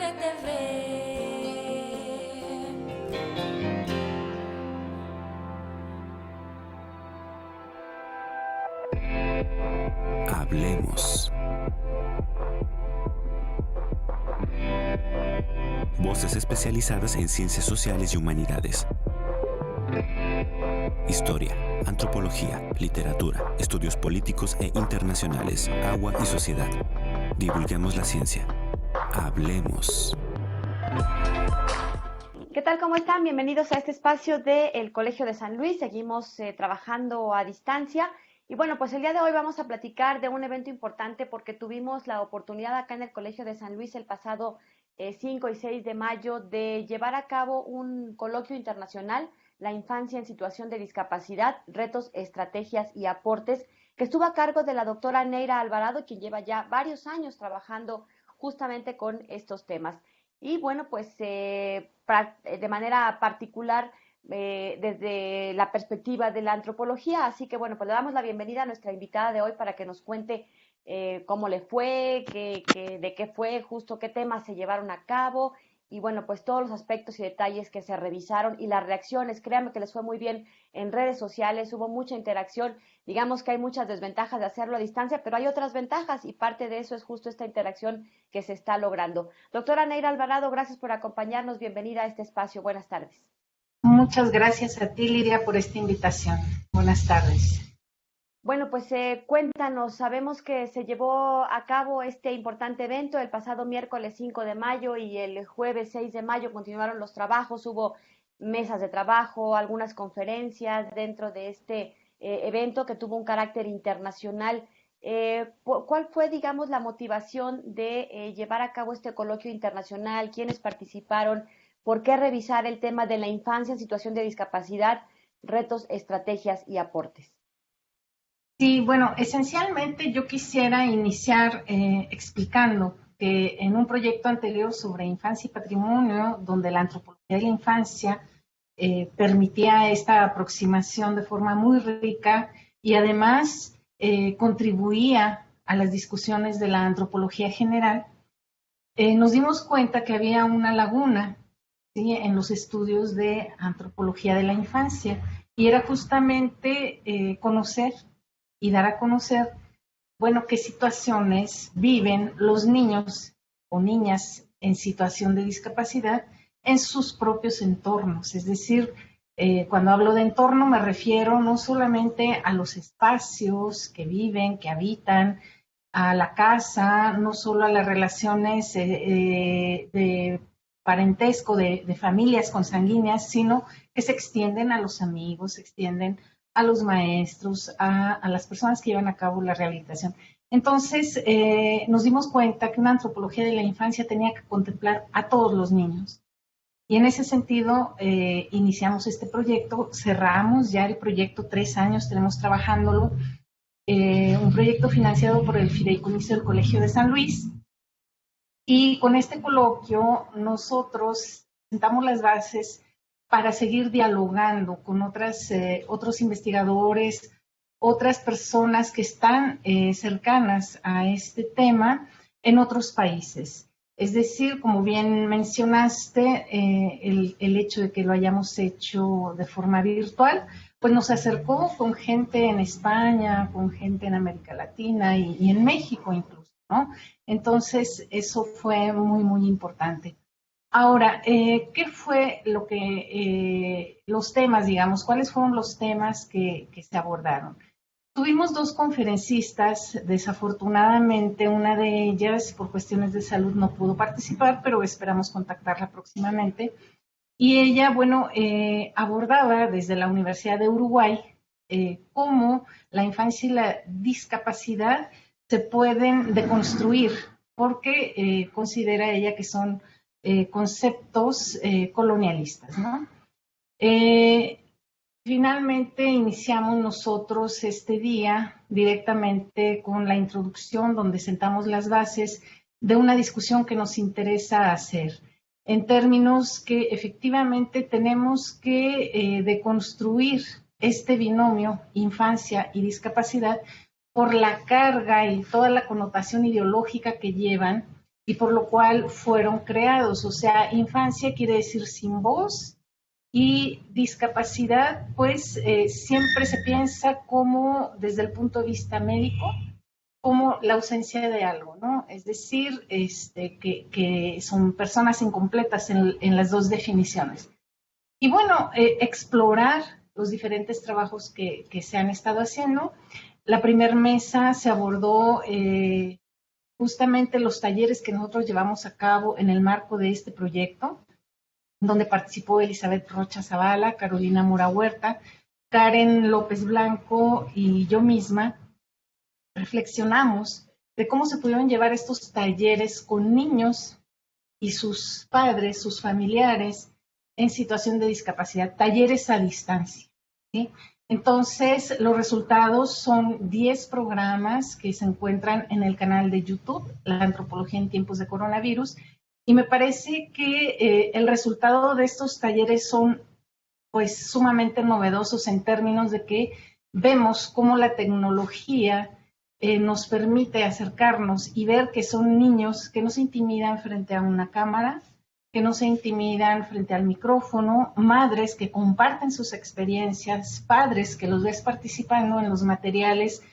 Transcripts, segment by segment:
RTV. Hablemos. Voces especializadas en ciencias sociales y humanidades. Historia, antropología, literatura, estudios políticos e internacionales, agua y sociedad. Divulguemos la ciencia. Hablemos. ¿Qué tal? ¿Cómo están? Bienvenidos a este espacio del Colegio de San Luis. Seguimos trabajando a distancia. Y bueno, pues el día de hoy vamos a platicar de un evento importante porque tuvimos la oportunidad acá en el Colegio de San Luis el pasado 5 y 6 de mayo de llevar a cabo un coloquio internacional, La infancia en situación de discapacidad, retos, estrategias y aportes, que estuvo a cargo de la doctora Neira Alvarado, quien lleva ya varios años trabajando justamente con estos temas. Y bueno, pues de manera particular desde la perspectiva de la antropología. Así que bueno, pues le damos la bienvenida a nuestra invitada de hoy para que nos cuente cómo le fue, de qué fue, justo qué temas se llevaron a cabo y bueno, pues todos los aspectos y detalles que se revisaron y las reacciones. Créanme que les fue muy bien en redes sociales, hubo mucha interacción. Digamos que hay muchas desventajas de hacerlo a distancia, pero hay otras ventajas y parte de eso es justo esta interacción que se está logrando. Doctora Neira Alvarado, gracias por acompañarnos. Bienvenida a este espacio. Buenas tardes. Muchas gracias a ti, Lidia, por esta invitación. Buenas tardes. Bueno, pues cuéntanos, sabemos que se llevó a cabo este importante evento el pasado miércoles 5 de mayo y el jueves 6 de mayo continuaron los trabajos, hubo mesas de trabajo, algunas conferencias dentro de este evento que tuvo un carácter internacional. ¿Cuál fue, digamos, la motivación de llevar a cabo este coloquio internacional? ¿Quiénes participaron? ¿Por qué revisar el tema de la infancia en situación de discapacidad, retos, estrategias y aportes? Sí, bueno, esencialmente yo quisiera iniciar explicando que en un proyecto anterior sobre infancia y patrimonio, donde la antropología de la infancia permitía esta aproximación de forma muy rica y además contribuía a las discusiones de la antropología general, nos dimos cuenta que había una laguna, ¿sí?, en los estudios de antropología de la infancia y era justamente conocer y dar a conocer, bueno, qué situaciones viven los niños o niñas en situación de discapacidad en sus propios entornos. Es decir, cuando hablo de entorno me refiero no solamente a los espacios que viven, que habitan, a la casa, no solo a las relaciones de parentesco, de familias consanguíneas, sino que se extienden a los amigos, se extienden a los maestros, a las personas que llevan a cabo la rehabilitación. Entonces, nos dimos cuenta que una antropología de la infancia tenía que contemplar a todos los niños. Y en ese sentido, iniciamos este proyecto, cerramos ya el proyecto, 3 años tenemos trabajándolo, un proyecto financiado por el Fideicomiso del Colegio de San Luis. Y con este coloquio, nosotros sentamos las bases para seguir dialogando con otros investigadores, otras personas que están cercanas a este tema en otros países. Es decir, como bien mencionaste, el hecho de que lo hayamos hecho de forma virtual, pues nos acercó con gente en España, con gente en América Latina y en México incluso, ¿no? Entonces, eso fue muy, muy importante. Ahora, ¿qué fue los temas, digamos? ¿Cuáles fueron los temas que se abordaron? Tuvimos 2 conferencistas, desafortunadamente una de ellas por cuestiones de salud no pudo participar, pero esperamos contactarla próximamente. Y ella, bueno, abordaba desde la Universidad de Uruguay cómo la infancia y la discapacidad se pueden deconstruir, porque considera ella que son conceptos colonialistas, ¿no? Finalmente iniciamos nosotros este día directamente con la introducción donde sentamos las bases de una discusión que nos interesa hacer, en términos que efectivamente tenemos que deconstruir este binomio infancia y discapacidad por la carga y toda la connotación ideológica que llevan y por lo cual fueron creados. O sea, infancia quiere decir sin voz, y discapacidad, pues siempre se piensa como desde el punto de vista médico, como la ausencia de algo, ¿no? Es decir, que son personas incompletas en las dos definiciones. Y bueno, explorar los diferentes trabajos que se han estado haciendo. La primera mesa se abordó justamente los talleres que nosotros llevamos a cabo en el marco de este proyecto, donde participó Elizabeth Rocha Zavala, Carolina Mora Huerta, Karen López Blanco y yo misma. Reflexionamos de cómo se pudieron llevar estos talleres con niños y sus padres, sus familiares en situación de discapacidad, talleres a distancia, ¿sí? Entonces, los resultados son 10 programas que se encuentran en el canal de YouTube, La Antropología en Tiempos de Coronavirus, y me parece que el resultado de estos talleres son pues sumamente novedosos en términos de que vemos cómo la tecnología nos permite acercarnos y ver que son niños que no se intimidan frente a una cámara, que no se intimidan frente al micrófono, madres que comparten sus experiencias, padres que los ves participando en los materiales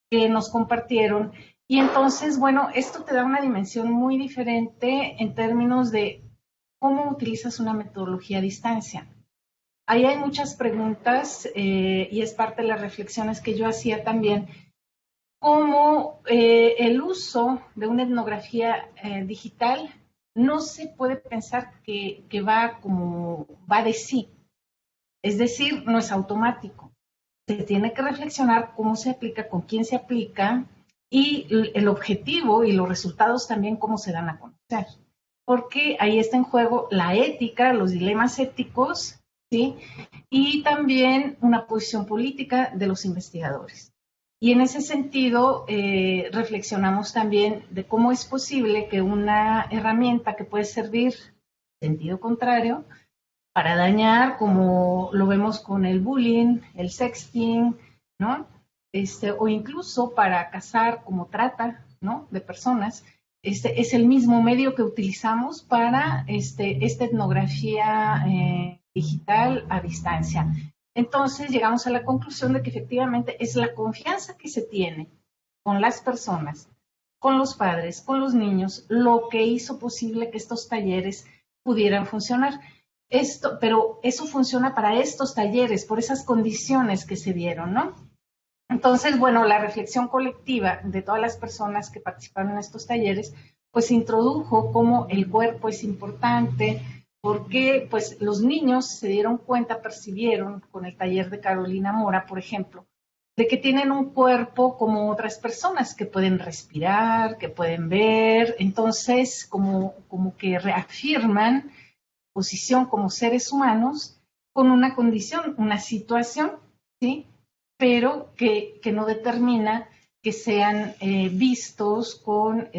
que nos compartieron. Y entonces, bueno, esto te da una dimensión muy diferente en términos de cómo utilizas una metodología a distancia. Ahí hay muchas preguntas y es parte de las reflexiones que yo hacía también, cómo el uso de una etnografía digital no se puede pensar que va de sí. Es decir, no es automático. Se tiene que reflexionar cómo se aplica, con quién se aplica, y el objetivo y los resultados también cómo se dan a conocer. Porque ahí está en juego la ética, los dilemas éticos, ¿sí? Y también una posición política de los investigadores. Y en ese sentido, reflexionamos también de cómo es posible que una herramienta que puede servir en sentido contrario para dañar, como lo vemos con el bullying, el sexting, ¿no? O incluso para cazar como trata, ¿no?, de personas, es el mismo medio que utilizamos para esta etnografía digital a distancia. Entonces llegamos a la conclusión de que efectivamente es la confianza que se tiene con las personas, con los padres, con los niños, lo que hizo posible que estos talleres pudieran funcionar. Pero eso funciona para estos talleres, por esas condiciones que se dieron, ¿no? Entonces, bueno, la reflexión colectiva de todas las personas que participaron en estos talleres, pues introdujo cómo el cuerpo es importante, porque pues los niños se dieron cuenta, percibieron con el taller de Carolina Mora, por ejemplo, de que tienen un cuerpo como otras personas, que pueden respirar, que pueden ver, entonces como que reafirman posición como seres humanos con una condición, una situación, ¿sí?, pero que no determina que sean vistos con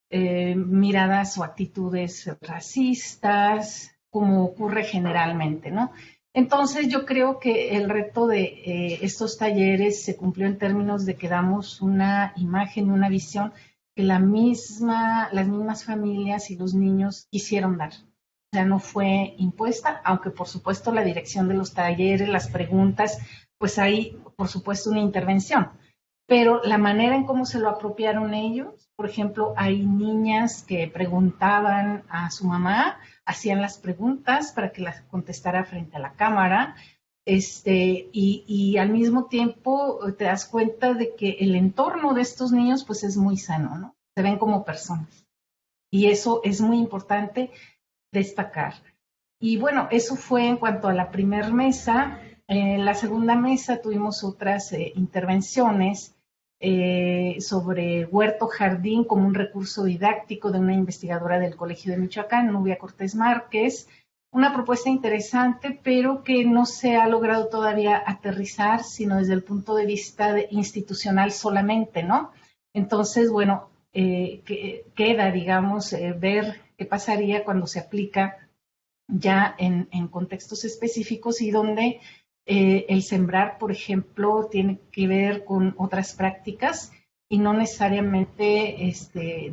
miradas o actitudes racistas, como ocurre generalmente, ¿no? Entonces yo creo que el reto de estos talleres se cumplió en términos de que damos una imagen y una visión que las mismas familias y los niños quisieron dar. O sea, no fue impuesta, aunque por supuesto la dirección de los talleres, las preguntas, pues hay, por supuesto, una intervención. Pero la manera en cómo se lo apropiaron ellos, por ejemplo, hay niñas que preguntaban a su mamá, hacían las preguntas para que las contestara frente a la cámara, y al mismo tiempo te das cuenta de que el entorno de estos niños pues es muy sano, ¿no? Se ven como personas. Y eso es muy importante destacar. Y bueno, eso fue en cuanto a la primera mesa. En la segunda mesa tuvimos otras intervenciones sobre huerto jardín como un recurso didáctico de una investigadora del Colegio de Michoacán, Nubia Cortés Márquez. Una propuesta interesante, pero que no se ha logrado todavía aterrizar, sino desde el punto de vista institucional solamente, ¿no? Entonces, bueno, queda, digamos, ver qué pasaría cuando se aplica ya en contextos específicos y donde el sembrar, por ejemplo, tiene que ver con otras prácticas y no necesariamente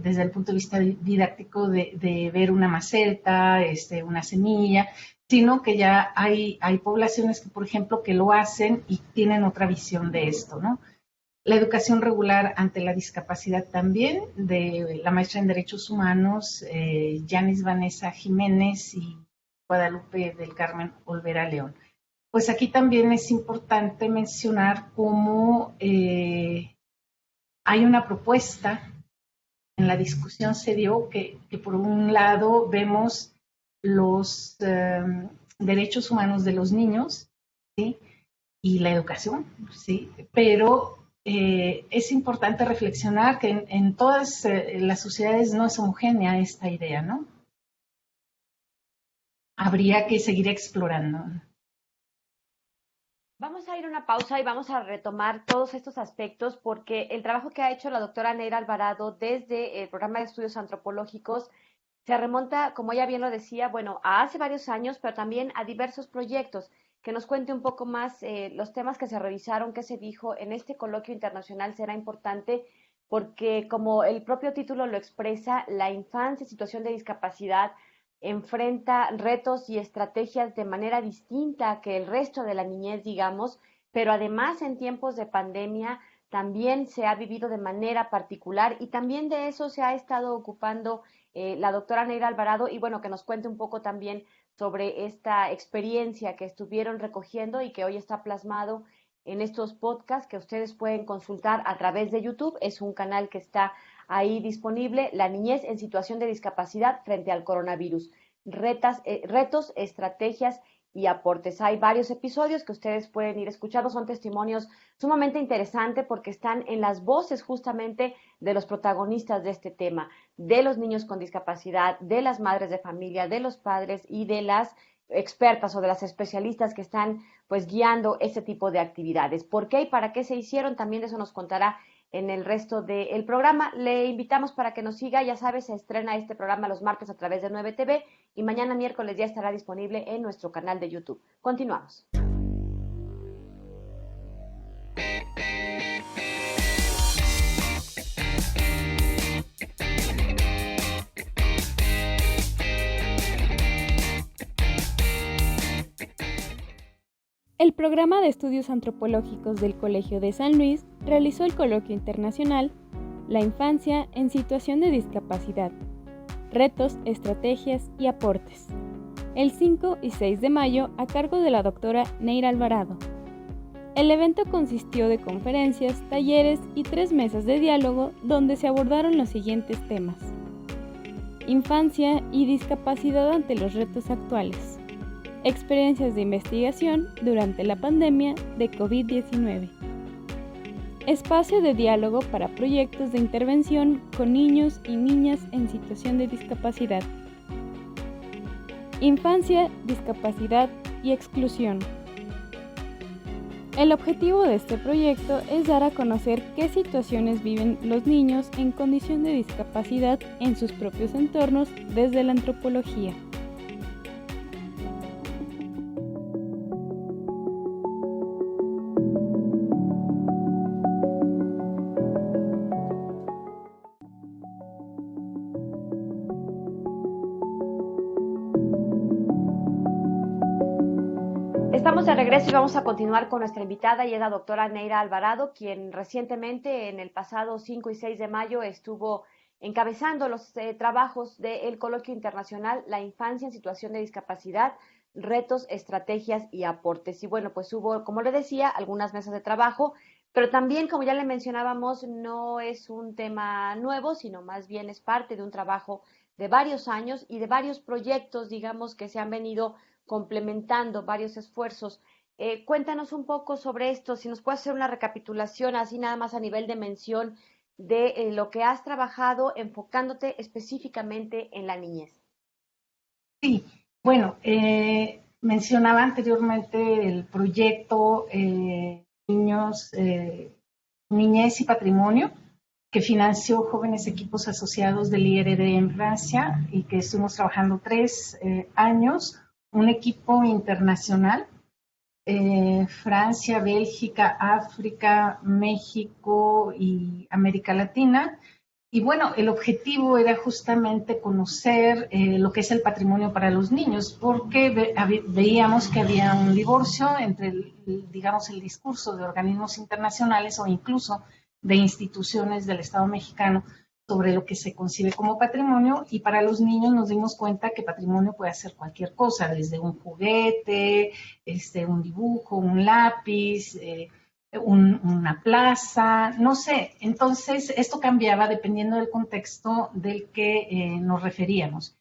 desde el punto de vista didáctico de ver una maceta, una semilla, sino que ya hay poblaciones que, por ejemplo, que lo hacen y tienen otra visión de esto, ¿no? La educación regular ante la discapacidad también, de la maestra en Derechos Humanos, Yanis Vanessa Jiménez y Guadalupe del Carmen Olvera León. Pues aquí también es importante mencionar cómo hay una propuesta, en la discusión se dio que por un lado vemos los derechos humanos de los niños, ¿sí? Y la educación, ¿sí? Pero es importante reflexionar que en todas las sociedades no es homogénea esta idea, ¿no? Habría que seguir explorando. Vamos a ir a una pausa y vamos a retomar todos estos aspectos porque el trabajo que ha hecho la doctora Neira Alvarado desde el programa de estudios antropológicos se remonta, como ella bien lo decía, bueno, a hace varios años, pero también a diversos proyectos. Que nos cuente un poco más los temas que se revisaron, qué se dijo en este coloquio internacional será importante porque, como el propio título lo expresa, la infancia en situación de discapacidad enfrenta retos y estrategias de manera distinta que el resto de la niñez, digamos, pero además en tiempos de pandemia también se ha vivido de manera particular y también de eso se ha estado ocupando la doctora Neira Alvarado y bueno, que nos cuente un poco también sobre esta experiencia que estuvieron recogiendo y que hoy está plasmado en estos podcasts que ustedes pueden consultar a través de YouTube. Es un canal que está ahí disponible, La niñez en situación de discapacidad frente al coronavirus, retos, estrategias y aportes. Hay varios episodios que ustedes pueden ir escuchando, son testimonios sumamente interesantes porque están en las voces justamente de los protagonistas de este tema, de los niños con discapacidad, de las madres de familia, de los padres y de las expertas o de las especialistas que están pues guiando este tipo de actividades. ¿Por qué y para qué se hicieron? También eso nos contará en el resto del programa. Le invitamos para que nos siga, ya sabes, se estrena este programa los martes a través de 9TV y mañana miércoles ya estará disponible en nuestro canal de YouTube. Continuamos. El programa de estudios antropológicos del Colegio de San Luis realizó el coloquio internacional La infancia en situación de discapacidad, retos, estrategias y aportes, el 5 y 6 de mayo a cargo de la doctora Neira Alvarado. El evento consistió de conferencias, talleres y 3 mesas de diálogo donde se abordaron los siguientes temas: infancia y discapacidad ante los retos actuales, experiencias de investigación durante la pandemia de COVID-19. Espacio de diálogo para proyectos de intervención con niños y niñas en situación de discapacidad. Infancia, discapacidad y exclusión. El objetivo de este proyecto es dar a conocer qué situaciones viven los niños en condición de discapacidad en sus propios entornos desde la antropología. Estamos de regreso y vamos a continuar con nuestra invitada y es la doctora Neira Alvarado, quien recientemente en el pasado 5 y 6 de mayo estuvo encabezando los trabajos del coloquio internacional La infancia en situación de discapacidad, retos, estrategias y aportes. Y bueno, pues hubo, como le decía, algunas mesas de trabajo, pero también, como ya le mencionábamos, no es un tema nuevo, sino más bien es parte de un trabajo de varios años y de varios proyectos, digamos, que se han venido complementando, varios esfuerzos. Cuéntanos un poco sobre esto, si nos puedes hacer una recapitulación, así nada más a nivel de mención, de lo que has trabajado enfocándote específicamente en la niñez. Sí, bueno, mencionaba anteriormente el proyecto Niños, Niñez y Patrimonio, que financió Jóvenes Equipos Asociados del IRD en Francia y que estuvimos trabajando 3 años, un equipo internacional Francia, Bélgica, África, México y América Latina. Y bueno, el objetivo era justamente conocer lo que es el patrimonio para los niños, porque veíamos que había un divorcio entre, digamos, el discurso de organismos internacionales o incluso de instituciones del Estado mexicano sobre lo que se concibe como patrimonio, y para los niños nos dimos cuenta que patrimonio puede ser cualquier cosa, desde un juguete, un dibujo, un lápiz, una plaza, no sé. Entonces, esto cambiaba dependiendo del contexto del que nos referíamos.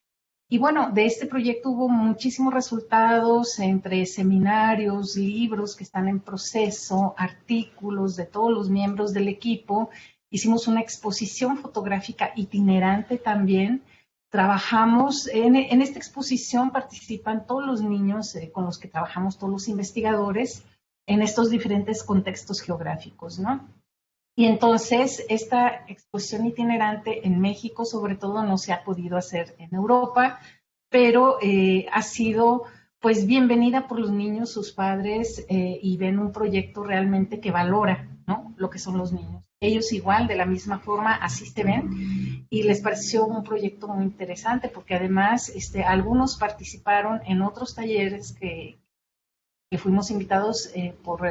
Y bueno, de este proyecto hubo muchísimos resultados entre seminarios, libros que están en proceso, artículos de todos los miembros del equipo. Hicimos una exposición fotográfica itinerante también. Trabajamos, en esta exposición participan todos los niños con los que trabajamos, todos los investigadores, en estos diferentes contextos geográficos, ¿no? Y entonces esta exposición itinerante en México sobre todo no se ha podido hacer en Europa, pero ha sido pues bienvenida por los niños, sus padres, y ven un proyecto realmente que valora, ¿no?, lo que son los niños. Ellos igual, de la misma forma, así se ven, y les pareció un proyecto muy interesante porque además algunos participaron en otros talleres que fuimos invitados por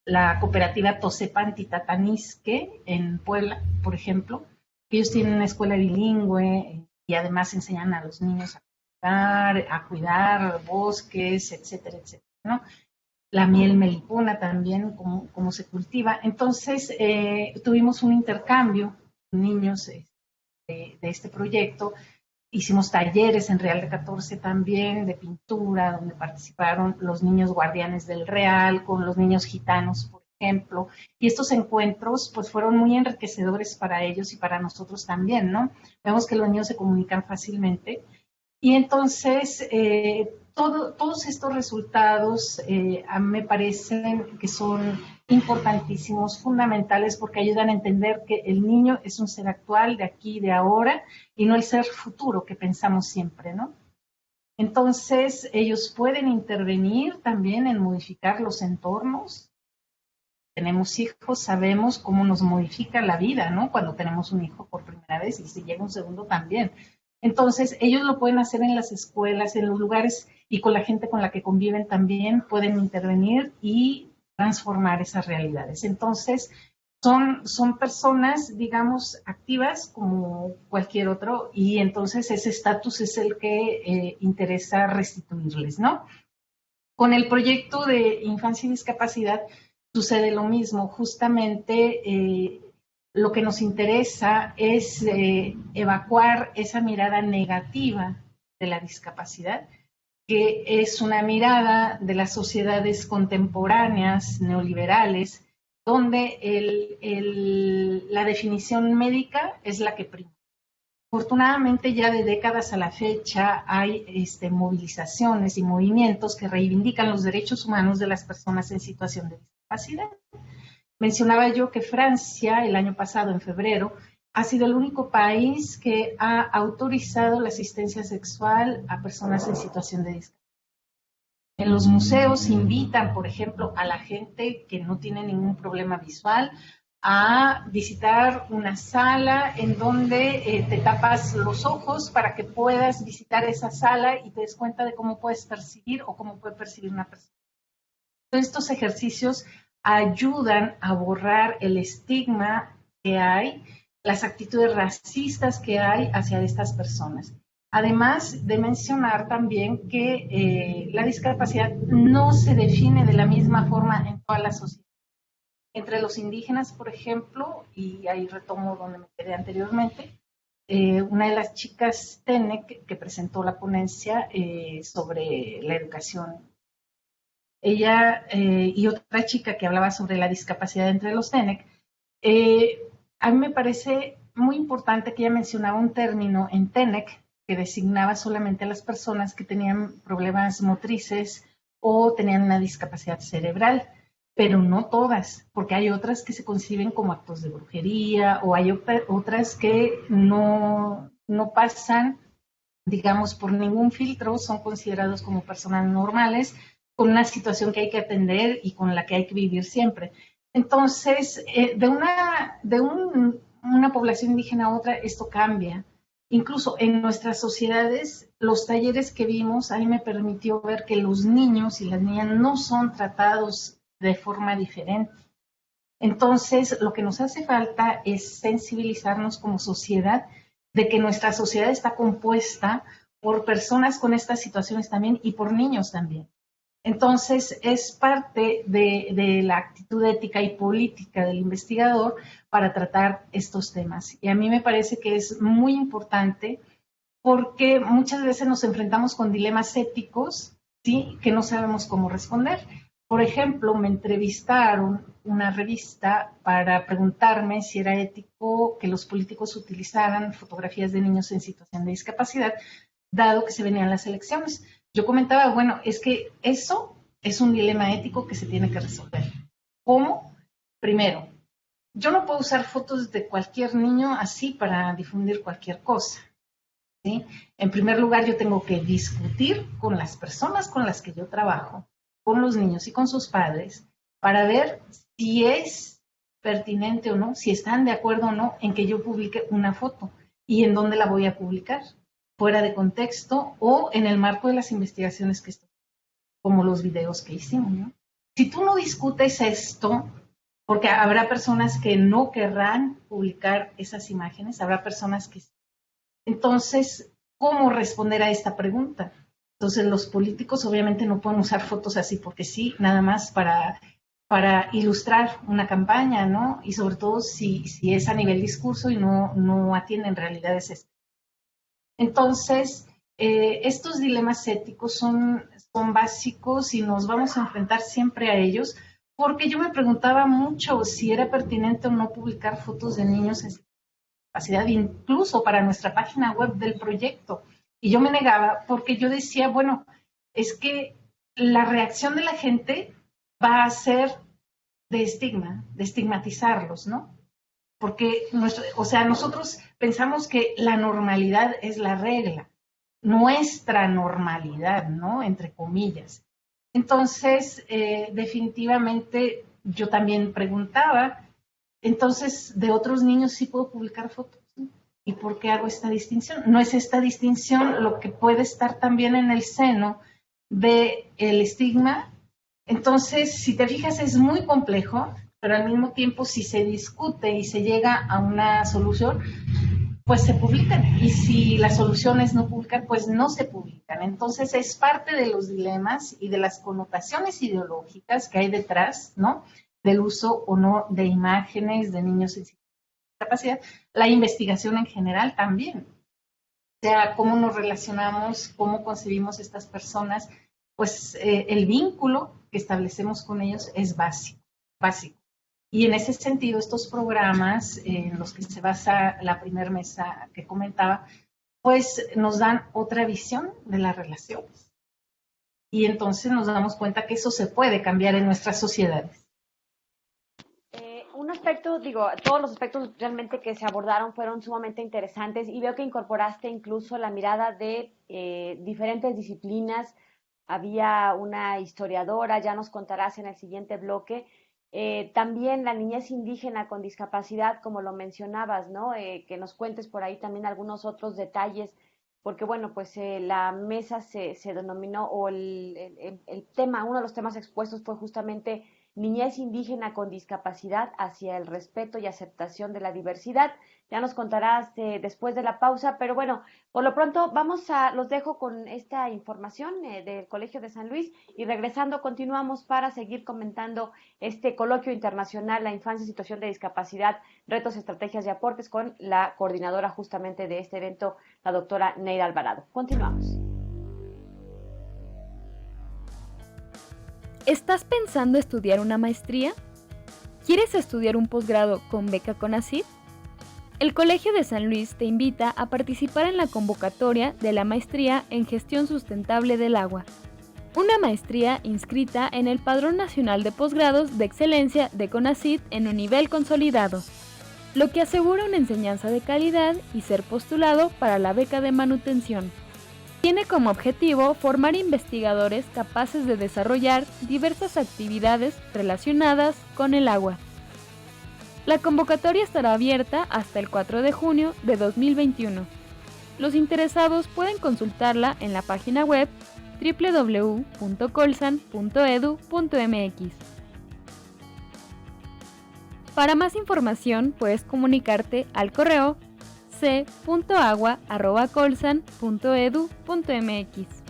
la cooperativa Tosepan Titatanisque en Puebla, por ejemplo. Ellos tienen una escuela bilingüe y además enseñan a los niños a cuidar bosques, etcétera, etcétera, ¿no? La miel melipona también, cómo se cultiva. Entonces, tuvimos un intercambio con niños de este proyecto. Hicimos talleres en Real de 14 también, de pintura, donde participaron los niños guardianes del Real, con los niños gitanos, por ejemplo. Y estos encuentros, pues, fueron muy enriquecedores para ellos y para nosotros también, ¿no? Vemos que los niños se comunican fácilmente. Y entonces, todos estos resultados a mí me parecen que son importantísimos, fundamentales, porque ayudan a entender que el niño es un ser actual, de aquí, de ahora, y no el ser futuro que pensamos siempre, ¿no? Entonces, ellos pueden intervenir también en modificar los entornos. Tenemos hijos, sabemos cómo nos modifica la vida, ¿no? Cuando tenemos un hijo por primera vez, y si llega un segundo también. Entonces, ellos lo pueden hacer en las escuelas, en los lugares, y con la gente con la que conviven también pueden intervenir y transformar esas realidades. Entonces, son personas, digamos, activas como cualquier otro, y entonces ese estatus es el que interesa restituirles, ¿no? Con el proyecto de Infancia y Discapacidad sucede lo mismo. Justamente lo que nos interesa es evacuar esa mirada negativa de la discapacidad, que es una mirada de las sociedades contemporáneas, neoliberales, donde la definición médica es la que prima. Afortunadamente, ya de décadas a la fecha hay movilizaciones y movimientos que reivindican los derechos humanos de las personas en situación de discapacidad. Mencionaba yo que Francia, el año pasado, en febrero, ha sido el único país que ha autorizado la asistencia sexual a personas en situación de discapacidad. En los museos invitan, por ejemplo, a la gente que no tiene ningún problema visual a visitar una sala en donde te tapas los ojos para que puedas visitar esa sala y te des cuenta de cómo puedes percibir o cómo puede percibir una persona. Entonces, estos ejercicios ayudan a borrar el estigma que hay, las actitudes racistas que hay hacia estas personas. Además de mencionar también que la discapacidad no se define de la misma forma en toda la sociedad. Entre los indígenas, por ejemplo, y ahí retomo donde me quedé anteriormente, una de las chicas TENEC que presentó la ponencia sobre la educación, ella y otra chica que hablaba sobre la discapacidad entre los TENEC, a mí me parece muy importante que ella mencionaba un término en TENEC que designaba solamente a las personas que tenían problemas motrices o tenían una discapacidad cerebral, pero no todas, porque hay otras que se conciben como actos de brujería o hay otras que no pasan, digamos, por ningún filtro, son considerados como personas normales, con una situación que hay que atender y con la que hay que vivir siempre. Entonces, de una población indígena a otra, esto cambia. Incluso en nuestras sociedades, los talleres que vimos, a mí me permitió ver que los niños y las niñas no son tratados de forma diferente. Entonces, lo que nos hace falta es sensibilizarnos como sociedad de que nuestra sociedad está compuesta por personas con estas situaciones también y por niños también. Entonces, es parte de la actitud ética y política del investigador para tratar estos temas. Y a mí me parece que es muy importante porque muchas veces nos enfrentamos con dilemas éticos, ¿sí?, que no sabemos cómo responder. Por ejemplo, me entrevistaron una revista para preguntarme si era ético que los políticos utilizaran fotografías de niños en situación de discapacidad, dado que se venían las elecciones. Yo comentaba, bueno, es que eso es un dilema ético que se tiene que resolver. ¿Cómo? Primero, yo no puedo usar fotos de cualquier niño así para difundir cualquier cosa, ¿sí? En primer lugar, yo tengo que discutir con las personas con las que yo trabajo, con los niños y con sus padres, para ver si es pertinente o no, si están de acuerdo o no en que yo publique una foto y en dónde la voy a publicar, fuera de contexto o en el marco de las investigaciones que estoy, como los videos que hicimos, ¿no? Si tú no discutes esto, porque habrá personas que no querrán publicar esas imágenes, habrá personas que sí. Entonces, ¿cómo responder a esta pregunta? Entonces, los políticos obviamente no pueden usar fotos así porque sí, nada más para ilustrar una campaña, ¿no? Y sobre todo si es a nivel discurso y no atienden realidades. Entonces, estos dilemas éticos son básicos y nos vamos a enfrentar siempre a ellos, porque yo me preguntaba mucho si era pertinente o no publicar fotos de niños en discapacidad, incluso para nuestra página web del proyecto. Y yo me negaba porque yo decía, bueno, es que la reacción de la gente va a ser de estigma, de estigmatizarlos, ¿no? Porque nosotros pensamos que la normalidad es la regla, nuestra normalidad, ¿no? Entre comillas. Entonces, definitivamente, yo también preguntaba, entonces, ¿de otros niños sí puedo publicar fotos? ¿Y por qué hago esta distinción? ¿No es esta distinción lo que puede estar también en el seno del estigma? Entonces, si te fijas, es muy complejo, pero al mismo tiempo, si se discute y se llega a una solución, pues se publican. Y si la solución es no publicar, pues no se publican. Entonces, es parte de los dilemas y de las connotaciones ideológicas que hay detrás, ¿no?, del uso o no de imágenes de niños en discapacidad, la investigación en general también. O sea, cómo nos relacionamos, cómo concebimos estas personas, pues el vínculo que establecemos con ellos es básico. Y en ese sentido, estos programas en los que se basa la primera mesa que comentaba, pues nos dan otra visión de las relaciones. Y entonces nos damos cuenta que eso se puede cambiar en nuestras sociedades. Un aspecto, todos los aspectos realmente que se abordaron fueron sumamente interesantes y veo que incorporaste incluso la mirada de diferentes disciplinas. Había una historiadora, ya nos contarás en el siguiente bloque. También la niñez indígena con discapacidad, como lo mencionabas, ¿no? Que nos cuentes por ahí también algunos otros detalles, porque bueno, pues la mesa se denominó, o el tema, uno de los temas expuestos fue justamente niñez indígena con discapacidad hacia el respeto y aceptación de la diversidad. Ya nos contarás después de la pausa, pero bueno, por lo pronto los dejo con esta información del Colegio de San Luis y regresando continuamos para seguir comentando este coloquio internacional, la infancia en situación de discapacidad, retos, estrategias y aportes con la coordinadora justamente de este evento, la doctora Neida Alvarado. Continuamos. ¿Estás pensando estudiar una maestría? ¿Quieres estudiar un posgrado con beca CONACYT? El Colegio de San Luis te invita a participar en la convocatoria de la Maestría en Gestión Sustentable del Agua, una maestría inscrita en el Padrón Nacional de Posgrados de Excelencia de CONACYT en un nivel consolidado, lo que asegura una enseñanza de calidad y ser postulado para la beca de manutención. Tiene como objetivo formar investigadores capaces de desarrollar diversas actividades relacionadas con el agua. La convocatoria estará abierta hasta el 4 de junio de 2021. Los interesados pueden consultarla en la página web www.colsan.edu.mx. Para más información puedes comunicarte al correo c.agua@colsan.edu.mx.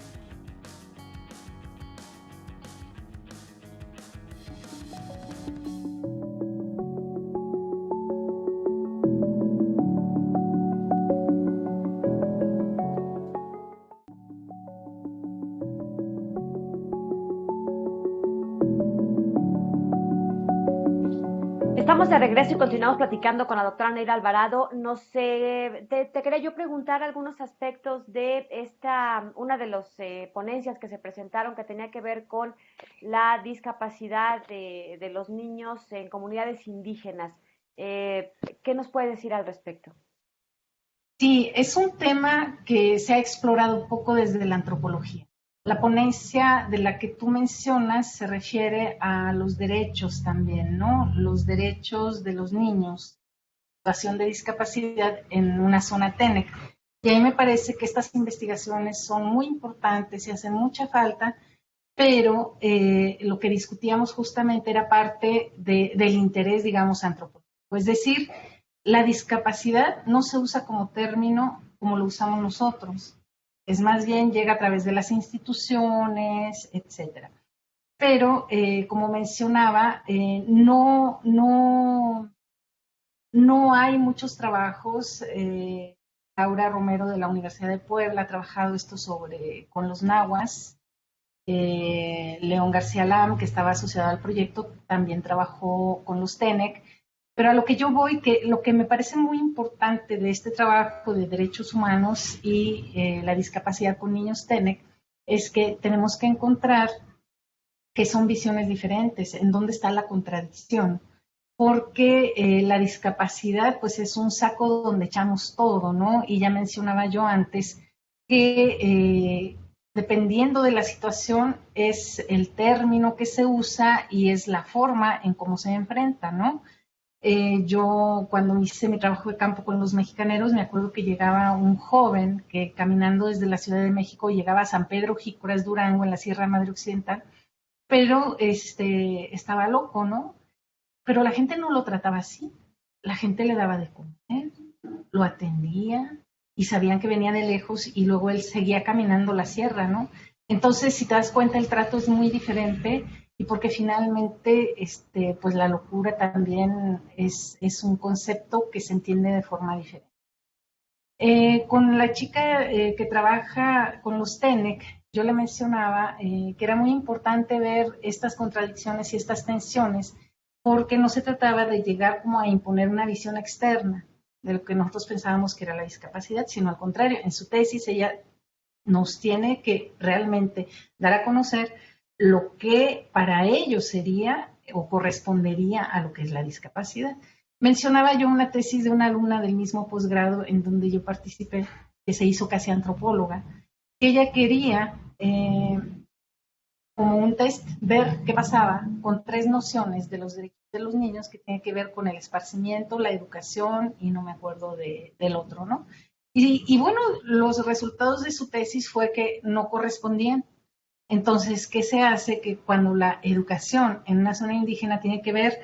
Estamos de regreso y continuamos platicando con la doctora Neira Alvarado. No sé, te quería yo preguntar algunos aspectos de una de las ponencias que se presentaron que tenía que ver con la discapacidad de los niños en comunidades indígenas. ¿Qué nos puede decir al respecto? Sí, es un tema que se ha explorado un poco desde la antropología. La ponencia de la que tú mencionas se refiere a los derechos también, ¿no? Los derechos de los niños en situación de discapacidad en una zona TENEC. Y a mí me parece que estas investigaciones son muy importantes y hacen mucha falta, pero lo que discutíamos justamente era parte del interés, digamos, antropológico. Es decir, la discapacidad no se usa como término como lo usamos nosotros. Es más bien llega a través de las instituciones, etcétera. Pero, como mencionaba, no hay muchos trabajos. Laura Romero de la Universidad de Puebla ha trabajado esto con los nahuas. León García Lam, que estaba asociado al proyecto, también trabajó con los TENEC. Pero a lo que yo voy, que lo que me parece muy importante de este trabajo de derechos humanos y la discapacidad con niños TENEC es que tenemos que encontrar que son visiones diferentes, en dónde está la contradicción, porque la discapacidad pues es un saco donde echamos todo, ¿no? Y ya mencionaba yo antes que dependiendo de la situación es el término que se usa y es la forma en cómo se enfrenta, ¿no? Yo cuando hice mi trabajo de campo con los mexicaneros, me acuerdo que llegaba un joven que caminando desde la Ciudad de México llegaba a San Pedro Jícoras, Durango, en la Sierra Madre Occidental, pero estaba loco, ¿no? Pero la gente no lo trataba así. La gente le daba de comer, lo atendía y sabían que venía de lejos y luego él seguía caminando la sierra, ¿no? Entonces, si te das cuenta, el trato es muy diferente. Y porque finalmente, pues la locura también es un concepto que se entiende de forma diferente. Con la chica que trabaja con los TENEC, yo le mencionaba que era muy importante ver estas contradicciones y estas tensiones, porque no se trataba de llegar como a imponer una visión externa de lo que nosotros pensábamos que era la discapacidad, sino al contrario, en su tesis ella nos tiene que realmente dar a conocer lo que para ellos sería o correspondería a lo que es la discapacidad. Mencionaba yo una tesis de una alumna del mismo posgrado en donde yo participé, que se hizo casi antropóloga, que ella quería, como un test, ver qué pasaba con 3 nociones de los derechos de los niños que tienen que ver con el esparcimiento, la educación y no me acuerdo del otro, ¿no? Y bueno, los resultados de su tesis fue que no correspondían. Entonces, ¿qué se hace? Que cuando la educación en una zona indígena tiene que ver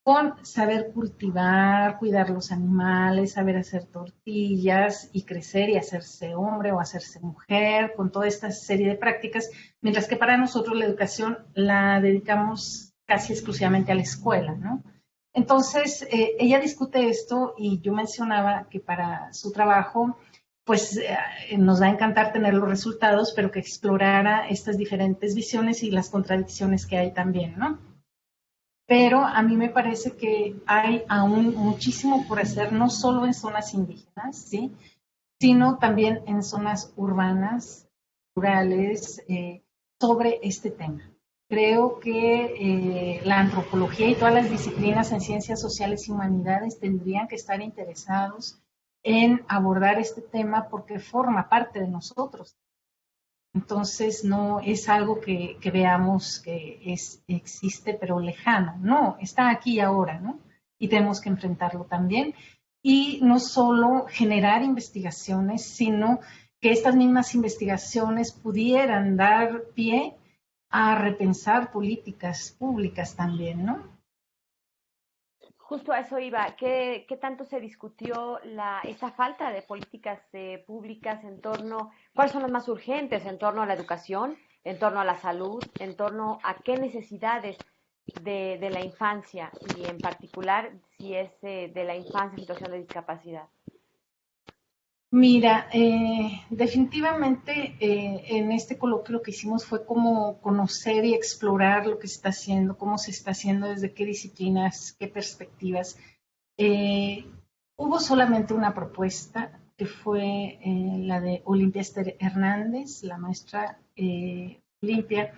con saber cultivar, cuidar los animales, saber hacer tortillas y crecer y hacerse hombre o hacerse mujer, con toda esta serie de prácticas, mientras que para nosotros la educación la dedicamos casi exclusivamente a la escuela, ¿no? Entonces, ella discute esto y yo mencionaba que para su trabajo pues nos va a encantar tener los resultados, pero que explorara estas diferentes visiones y las contradicciones que hay también, ¿no? Pero a mí me parece que hay aún muchísimo por hacer, no solo en zonas indígenas, ¿sí?, sino también en zonas urbanas, rurales, sobre este tema. Creo que la antropología y todas las disciplinas en ciencias sociales y humanidades tendrían que estar interesados en abordar este tema porque forma parte de nosotros. Entonces no es algo que veamos que existe pero lejano, no, está aquí y ahora, ¿no? Y tenemos que enfrentarlo también. Y no solo generar investigaciones, sino que estas mismas investigaciones pudieran dar pie a repensar políticas públicas también, ¿no? Justo a eso iba. ¿Qué tanto se discutió esta falta de políticas públicas en torno, cuáles son las más urgentes en torno a la educación, en torno a la salud, en torno a qué necesidades de la infancia y en particular si es de la infancia en situación de discapacidad? Mira, definitivamente en este coloquio lo que hicimos fue como conocer y explorar lo que se está haciendo, cómo se está haciendo, desde qué disciplinas, qué perspectivas. Eh, Hubo solamente una propuesta, que fue la de Olimpia Esther Hernández, la maestra Olimpia,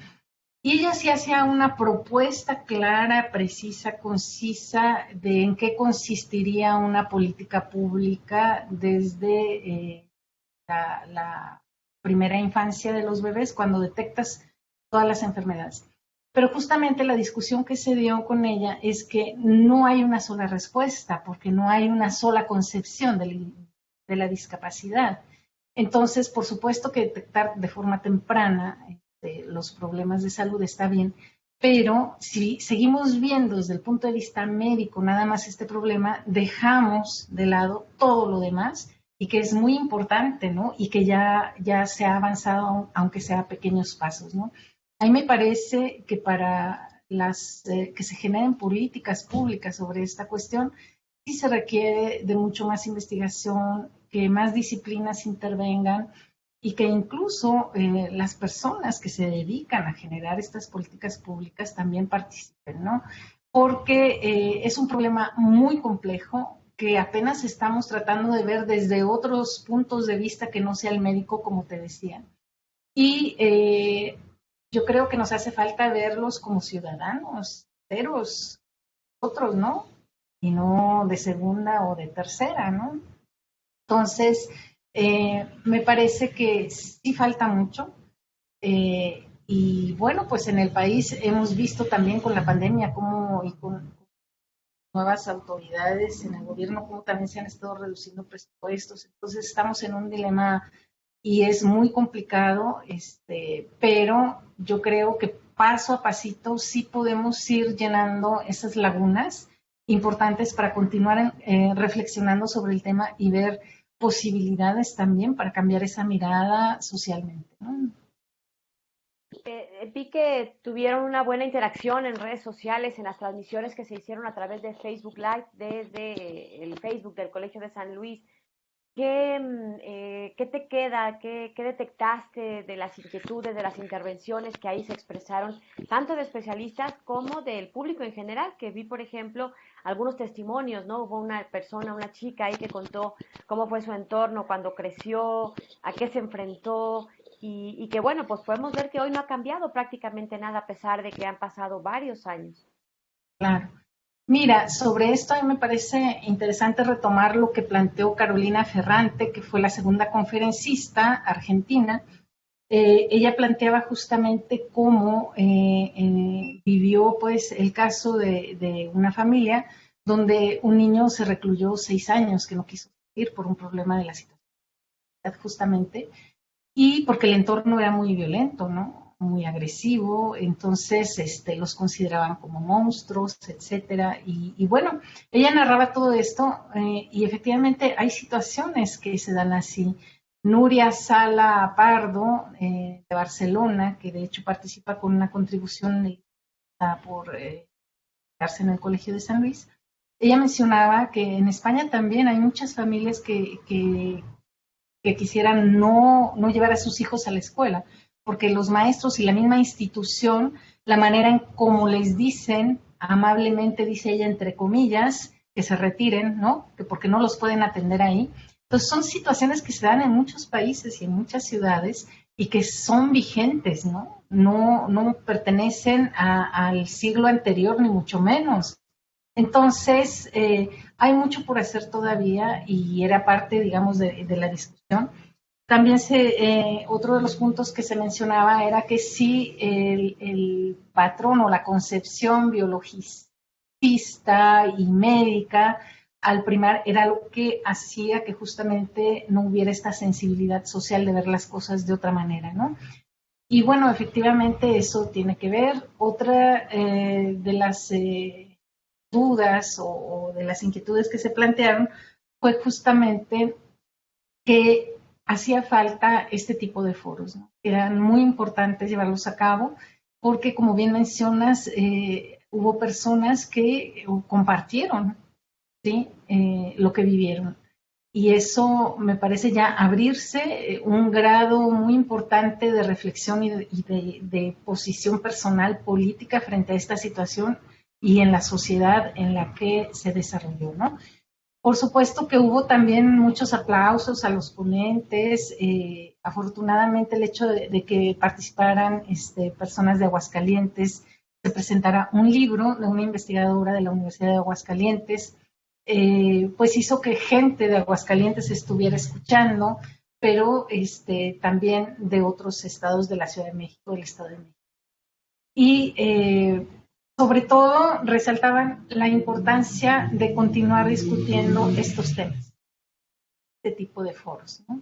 y ella sí hacía una propuesta clara, precisa, concisa de en qué consistiría una política pública desde la primera infancia de los bebés, cuando detectas todas las enfermedades. Pero justamente la discusión que se dio con ella es que no hay una sola respuesta, porque no hay una sola concepción de la discapacidad. Entonces, por supuesto que detectar de forma temprana los problemas de salud está bien, pero si seguimos viendo desde el punto de vista médico nada más este problema, dejamos de lado todo lo demás y que es muy importante, ¿no? Y que ya se ha avanzado, aunque sea a pequeños pasos, ¿no? A mí me parece que para que se generen políticas públicas sobre esta cuestión, sí se requiere de mucho más investigación, que más disciplinas intervengan, y que incluso las personas que se dedican a generar estas políticas públicas también participen, ¿no? Porque es un problema muy complejo que apenas estamos tratando de ver desde otros puntos de vista que no sea el médico, como te decía. Y yo creo que nos hace falta verlos como ciudadanos, enteros, otros, ¿no? Y no de segunda o de tercera, ¿no? Entonces, me parece que sí falta mucho. Y bueno, pues en el país hemos visto también con la pandemia cómo, y con nuevas autoridades en el gobierno, cómo también se han estado reduciendo presupuestos. Entonces estamos en un dilema y es muy complicado, pero yo creo que paso a pasito sí podemos ir llenando esas lagunas importantes para continuar reflexionando sobre el tema y ver posibilidades también para cambiar esa mirada socialmente, ¿no? Vi que tuvieron una buena interacción en redes sociales, en las transmisiones que se hicieron a través de Facebook Live, desde el Facebook del Colegio de San Luis. ¿Qué te queda? ¿Qué detectaste de las inquietudes, de las intervenciones que ahí se expresaron, tanto de especialistas como del público en general? Que vi, por ejemplo, algunos testimonios, ¿no? Hubo una persona, una chica ahí que contó cómo fue su entorno cuando creció, a qué se enfrentó, y que bueno, pues podemos ver que hoy no ha cambiado prácticamente nada a pesar de que han pasado varios años. Claro. Mira, sobre esto a mí me parece interesante retomar lo que planteó Carolina Ferrante, que fue la segunda conferencista argentina. Ella planteaba justamente cómo vivió pues el caso de una familia donde un niño se recluyó 6 años, que no quiso salir por un problema de la situación, justamente, y porque el entorno era muy violento, ¿no? Muy agresivo, entonces los consideraban como monstruos, etcétera. Y bueno, ella narraba todo esto y efectivamente hay situaciones que se dan así. Nuria Sala Pardo, de Barcelona, que de hecho participa con una contribución por quedarse en el Colegio de San Luis, ella mencionaba que en España también hay muchas familias que quisieran no llevar a sus hijos a la escuela, porque los maestros y la misma institución, la manera en cómo les dicen, amablemente dice ella entre comillas, que se retiren, ¿no? Que porque no los pueden atender ahí. Entonces son situaciones que se dan en muchos países y en muchas ciudades y que son vigentes, ¿no? No pertenecen al siglo anterior, ni mucho menos. Entonces, hay mucho por hacer todavía y era parte, digamos, de la discusión. También otro de los puntos que se mencionaba era que sí el patrón o la concepción biologicista y médica al primar era lo que hacía que justamente no hubiera esta sensibilidad social de ver las cosas de otra manera, ¿no? Y bueno, efectivamente eso tiene que ver. Otra de las dudas o de las inquietudes que se plantearon fue justamente que hacía falta este tipo de foros, ¿no? Eran muy importantes llevarlos a cabo porque, como bien mencionas, hubo personas que compartieron, ¿sí? Lo que vivieron. Y eso me parece ya abrirse un grado muy importante de reflexión y de posición personal política frente a esta situación y en la sociedad en la que se desarrolló, ¿no? Por supuesto que hubo también muchos aplausos a los ponentes. Afortunadamente el hecho de que participaran personas de Aguascalientes, se presentara un libro de una investigadora de la Universidad de Aguascalientes, pues hizo que gente de Aguascalientes estuviera escuchando, pero también de otros estados de la Ciudad de México, del Estado de México. Y sobre todo resaltaban la importancia de continuar discutiendo estos temas, este tipo de foros, ¿no?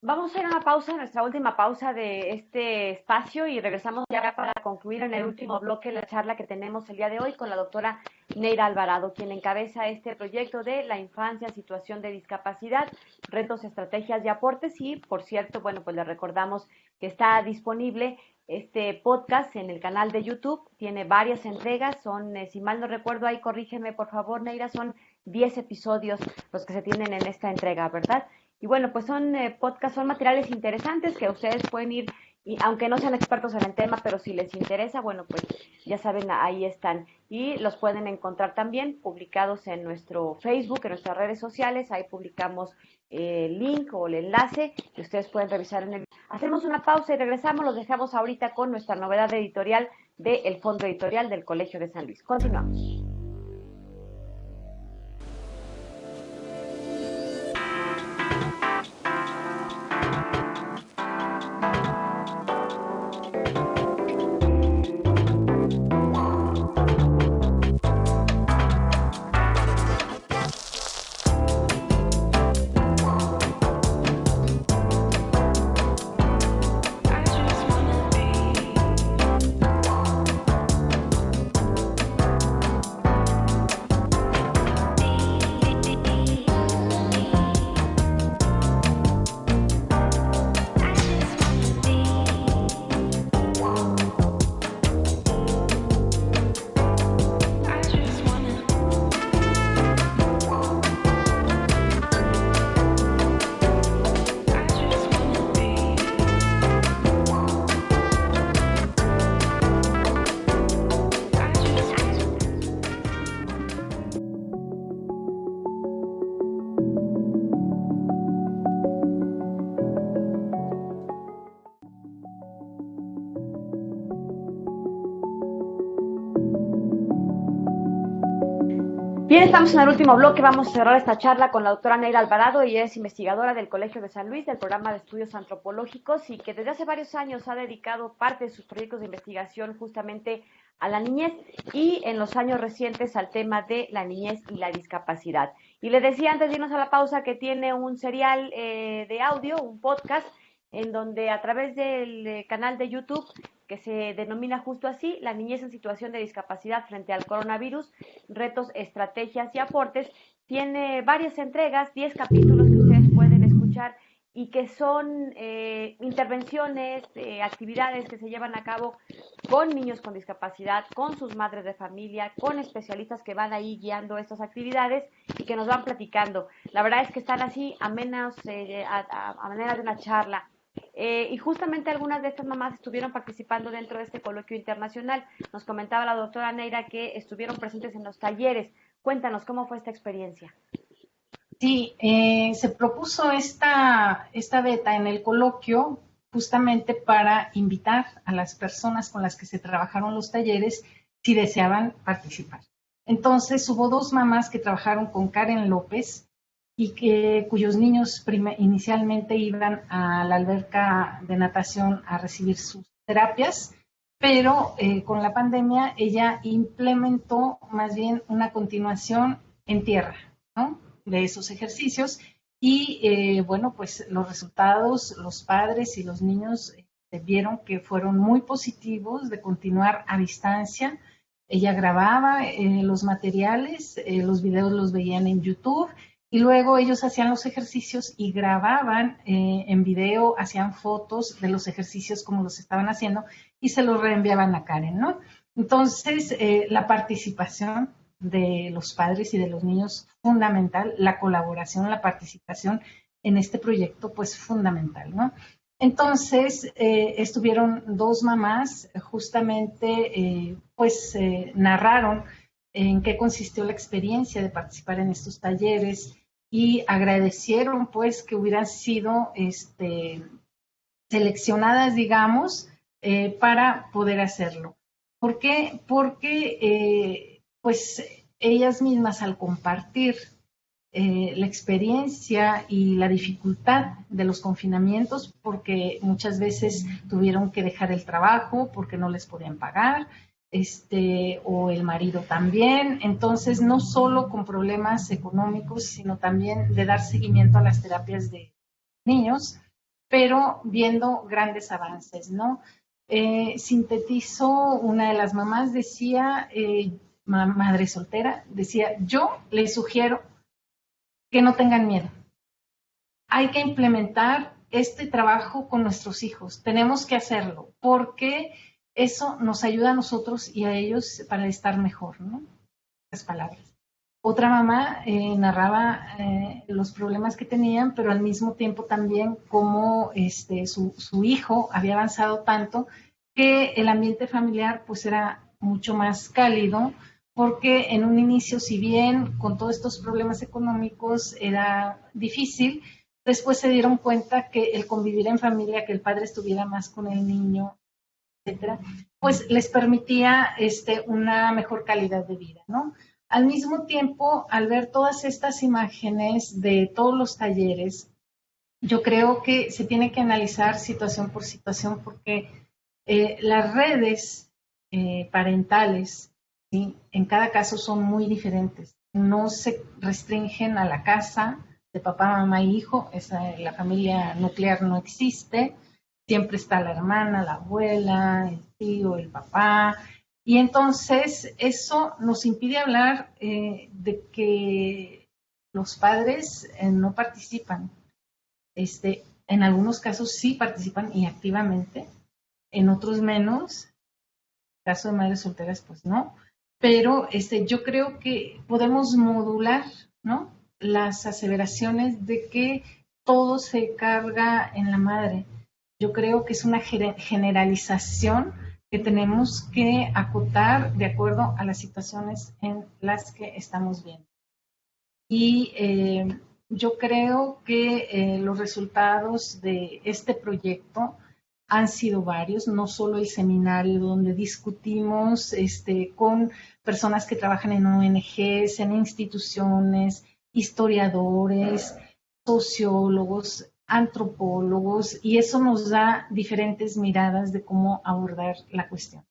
Vamos a hacer una pausa, nuestra última pausa de este espacio, y regresamos ya para concluir en el último bloque la charla que tenemos el día de hoy con la doctora Neira Alvarado, quien encabeza este proyecto de la infancia, situación de discapacidad, retos, estrategias y aportes. Y, por cierto, bueno, pues les recordamos que está disponible este podcast en el canal de YouTube. Tiene varias entregas, son, si mal no recuerdo, ahí corrígeme por favor, Neira, son 10 episodios los que se tienen en esta entrega, ¿verdad? Y bueno, pues son podcasts, son materiales interesantes que ustedes pueden ir, y aunque no sean expertos en el tema, pero si les interesa, bueno, pues ya saben, ahí están. Y los pueden encontrar también publicados en nuestro Facebook, en nuestras redes sociales. Ahí publicamos el link o el enlace que ustedes pueden revisar en el... Hacemos una pausa y regresamos. Los dejamos ahorita con nuestra novedad editorial del Fondo Editorial del Colegio de San Luis. Continuamos. Bien, estamos en el último bloque. Vamos a cerrar esta charla con la doctora Neira Alvarado. Ella es investigadora del Colegio de San Luis, del programa de estudios antropológicos, y que desde hace varios años ha dedicado parte de sus proyectos de investigación justamente a la niñez y en los años recientes al tema de la niñez y la discapacidad. Y le decía antes de irnos a la pausa que tiene un serial de audio, un podcast, en donde a través del canal de YouTube, que se denomina justo así, La niñez en situación de discapacidad frente al coronavirus, retos, estrategias y aportes, tiene varias entregas, 10 capítulos que ustedes pueden escuchar y que son intervenciones, actividades que se llevan a cabo con niños con discapacidad, con sus madres de familia, con especialistas que van ahí guiando estas actividades y que nos van platicando. La verdad es que están así amenas, a manera de una charla. Y justamente algunas de estas mamás estuvieron participando dentro de este coloquio internacional. Nos comentaba la doctora Neira que estuvieron presentes en los talleres. Cuéntanos, ¿cómo fue esta experiencia? Sí, se propuso esta beta en el coloquio justamente para invitar a las personas con las que se trabajaron los talleres si deseaban participar. Entonces hubo 2 mamás que trabajaron con Karen López, y cuyos niños inicialmente iban a la alberca de natación a recibir sus terapias, pero con la pandemia ella implementó más bien una continuación en tierra, ¿no?, de esos ejercicios y bueno, pues los resultados, los padres y los niños vieron que fueron muy positivos de continuar a distancia. Ella grababa los materiales, los videos los veían en YouTube y luego ellos hacían los ejercicios y grababan en video, hacían fotos de los ejercicios como los estaban haciendo y se los reenviaban a Karen, ¿no? Entonces, la participación de los padres y de los niños fundamental, la colaboración, la participación en este proyecto, pues fundamental, ¿no? Entonces, estuvieron dos mamás, justamente, narraron en qué consistió la experiencia de participar en estos talleres y agradecieron, pues, que hubieran sido seleccionadas, digamos, para poder hacerlo. ¿Por qué? Porque, pues, ellas mismas al compartir la experiencia y la dificultad de los confinamientos, porque muchas veces tuvieron que dejar el trabajo porque no les podían pagar, o el marido también. Entonces, no solo con problemas económicos, sino también de dar seguimiento a las terapias de niños, pero viendo grandes avances, ¿no? Sintetizó una de las mamás, decía, madre soltera, decía, yo les sugiero que no tengan miedo. Hay que implementar este trabajo con nuestros hijos. Tenemos que hacerlo porque eso nos ayuda a nosotros y a ellos para estar mejor, ¿no? Las palabras. Otra mamá narraba los problemas que tenían, pero al mismo tiempo también cómo su hijo había avanzado tanto que el ambiente familiar pues era mucho más cálido, porque en un inicio, si bien con todos estos problemas económicos era difícil, después se dieron cuenta que el convivir en familia, que el padre estuviera más con el niño, etcétera, pues les permitía una mejor calidad de vida, ¿no? Al mismo tiempo, al ver todas estas imágenes de todos los talleres, yo creo que se tiene que analizar situación por situación, porque las redes parentales, ¿sí?, en cada caso son muy diferentes. No se restringen a la casa de papá, mamá y hijo. La familia nuclear no existe. Siempre está la hermana, la abuela, el tío, el papá. Y entonces eso nos impide hablar de que los padres no participan. En algunos casos sí participan y activamente, en otros menos. En el caso de madres solteras, pues no. Pero yo creo que podemos modular, ¿no?, las aseveraciones de que todo se carga en la madre. Yo creo que es una generalización que tenemos que acotar de acuerdo a las situaciones en las que estamos viendo. Y yo creo que los resultados de este proyecto han sido varios, no solo el seminario donde discutimos con personas que trabajan en ONGs, en instituciones, historiadores, sociólogos, antropólogos, y eso nos da diferentes miradas de cómo abordar la cuestión.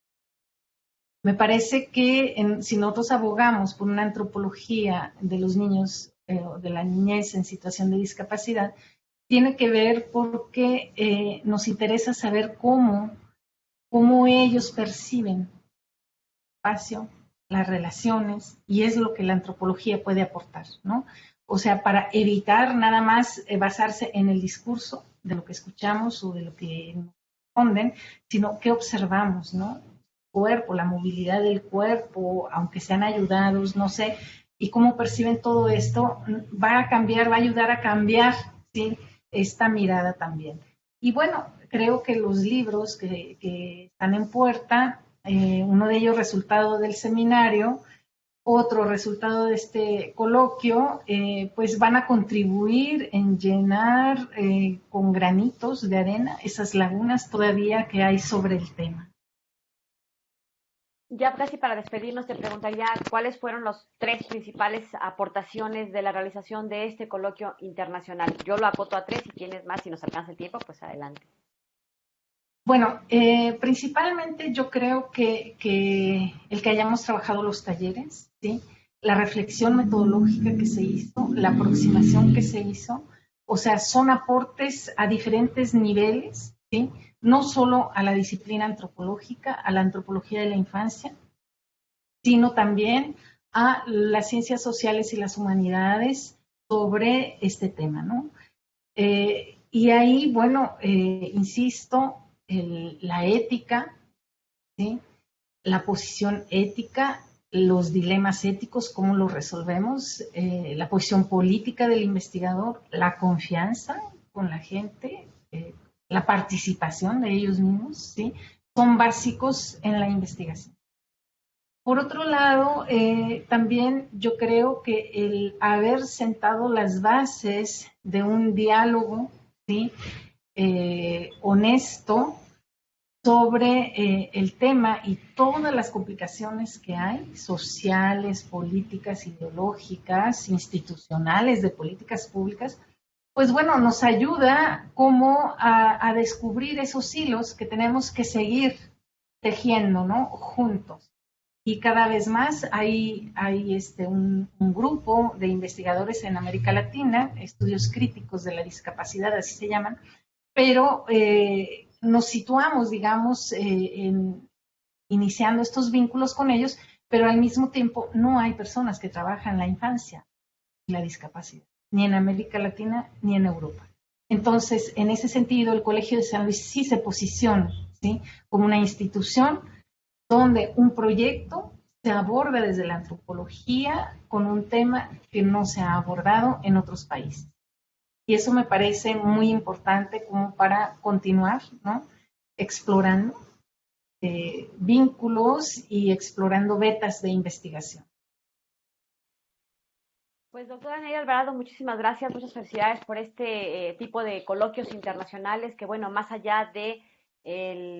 Me parece que si nosotros abogamos por una antropología de los niños, de la niñez en situación de discapacidad, tiene que ver porque nos interesa saber cómo ellos perciben el espacio, las relaciones, y es lo que la antropología puede aportar, ¿no? O sea, para evitar nada más basarse en el discurso de lo que escuchamos o de lo que nos responden, sino qué observamos, ¿no? El cuerpo, la movilidad del cuerpo, aunque sean ayudados, no sé, y cómo perciben todo esto, va a cambiar, va a ayudar a cambiar, ¿sí?, esta mirada también. Y bueno, creo que los libros que están en puerta, uno de ellos resultado del seminario, otro resultado de este coloquio, pues van a contribuir en llenar con granitos de arena esas lagunas todavía que hay sobre el tema. Ya casi para despedirnos te preguntaría cuáles fueron las 3 principales aportaciones de la realización de este coloquio internacional. Yo lo acoto a 3, si tienes más, si nos alcanza el tiempo, pues adelante. Bueno, principalmente yo creo que el que hayamos trabajado los talleres, ¿sí? La reflexión metodológica que se hizo, la aproximación que se hizo, o sea, son aportes a diferentes niveles, ¿sí? No solo a la disciplina antropológica, a la antropología de la infancia, sino también a las ciencias sociales y las humanidades sobre este tema, ¿no? Y ahí, bueno, insisto, la ética, ¿sí? La posición ética, los dilemas éticos, cómo los resolvemos, la posición política del investigador, la confianza con la gente, la participación de ellos mismos, ¿sí? Son básicos en la investigación. Por otro lado, también yo creo que el haber sentado las bases de un diálogo, ¿sí? Honesto sobre el tema y todas las complicaciones que hay, sociales, políticas, ideológicas, institucionales, de políticas públicas, pues bueno, nos ayuda como a descubrir esos hilos que tenemos que seguir tejiendo, ¿no? Juntos. Y cada vez más hay un grupo de investigadores en América Latina, estudios críticos de la discapacidad, así se llaman, pero nos situamos, digamos, iniciando estos vínculos con ellos, pero al mismo tiempo no hay personas que trabajan la infancia y la discapacidad, ni en América Latina ni en Europa. Entonces, en ese sentido, el Colegio de San Luis sí se posiciona, ¿sí? Como una institución donde un proyecto se aborda desde la antropología con un tema que no se ha abordado en otros países. Y eso me parece muy importante como para continuar, ¿no? Explorando vínculos y explorando vetas de investigación. Pues doctora Neira Alvarado, muchísimas gracias, muchas felicidades por este tipo de coloquios internacionales que, bueno, más allá de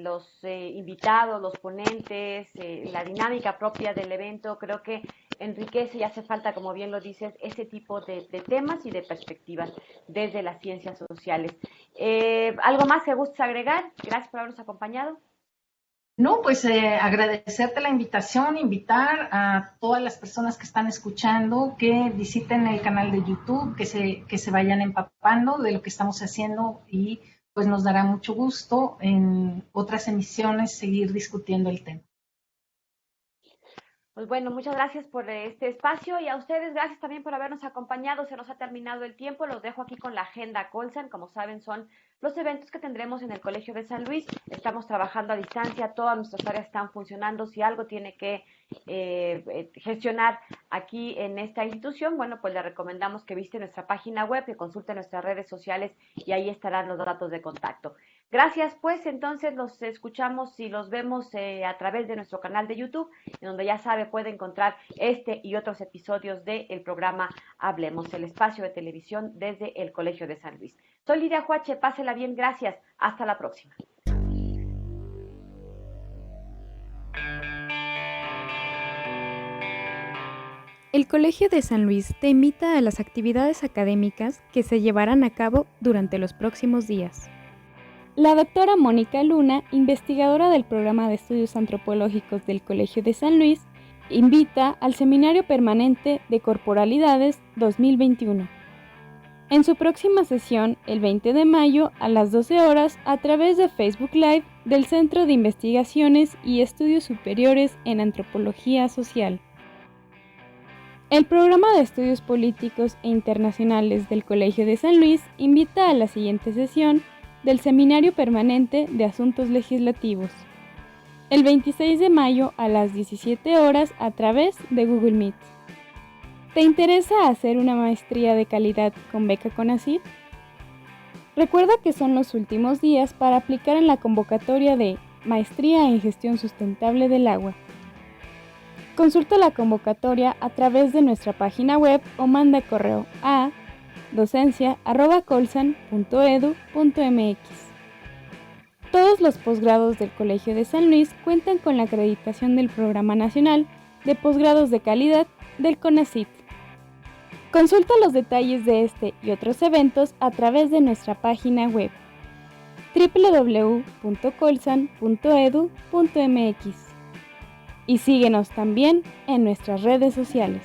los invitados, los ponentes, la dinámica propia del evento, creo que enriquece y hace falta, como bien lo dices, ese tipo de temas y de perspectivas desde las ciencias sociales. ¿Algo más que gustes agregar? Gracias por habernos acompañado. No, pues agradecerte la invitación, invitar a todas las personas que están escuchando que visiten el canal de YouTube, que se vayan empapando de lo que estamos haciendo y pues nos dará mucho gusto en otras emisiones seguir discutiendo el tema. Pues bueno, muchas gracias por este espacio y a ustedes gracias también por habernos acompañado. Se nos ha terminado el tiempo. Los dejo aquí con la agenda Colsan. Como saben, son los eventos que tendremos en el Colegio de San Luis. Estamos trabajando a distancia. Todas nuestras áreas están funcionando. Si algo tiene que gestionar aquí en esta institución, bueno, pues le recomendamos que visite nuestra página web, que consulte nuestras redes sociales y ahí estarán los datos de contacto. Gracias, pues entonces los escuchamos y los vemos a través de nuestro canal de YouTube, en donde ya sabe puede encontrar este y otros episodios del programa Hablemos, el espacio de televisión desde el Colegio de San Luis. Soy Lidia Huache, pásela bien, gracias, hasta la próxima. El Colegio de San Luis te invita a las actividades académicas que se llevarán a cabo durante los próximos días. La doctora Mónica Luna, investigadora del programa de estudios antropológicos del Colegio de San Luis, invita al Seminario Permanente de Corporalidades 2021. En su próxima sesión, el 20 de mayo a las 12 horas, a través de Facebook Live del Centro de Investigaciones y Estudios Superiores en Antropología Social. El programa de estudios políticos e internacionales del Colegio de San Luis invita a la siguiente sesión del Seminario Permanente de Asuntos Legislativos, el 26 de mayo a las 17 horas a través de Google Meet. ¿Te interesa hacer una maestría de calidad con beca CONACYT? Recuerda que son los últimos días para aplicar en la convocatoria de Maestría en Gestión Sustentable del Agua. Consulta la convocatoria a través de nuestra página web o manda correo a docencia@colsan.edu.mx. Todos los posgrados del Colegio de San Luis cuentan con la acreditación del Programa Nacional de Posgrados de Calidad del CONACYT. Consulta los detalles de este y otros eventos a través de nuestra página web www.colsan.edu.mx y síguenos también en nuestras redes sociales.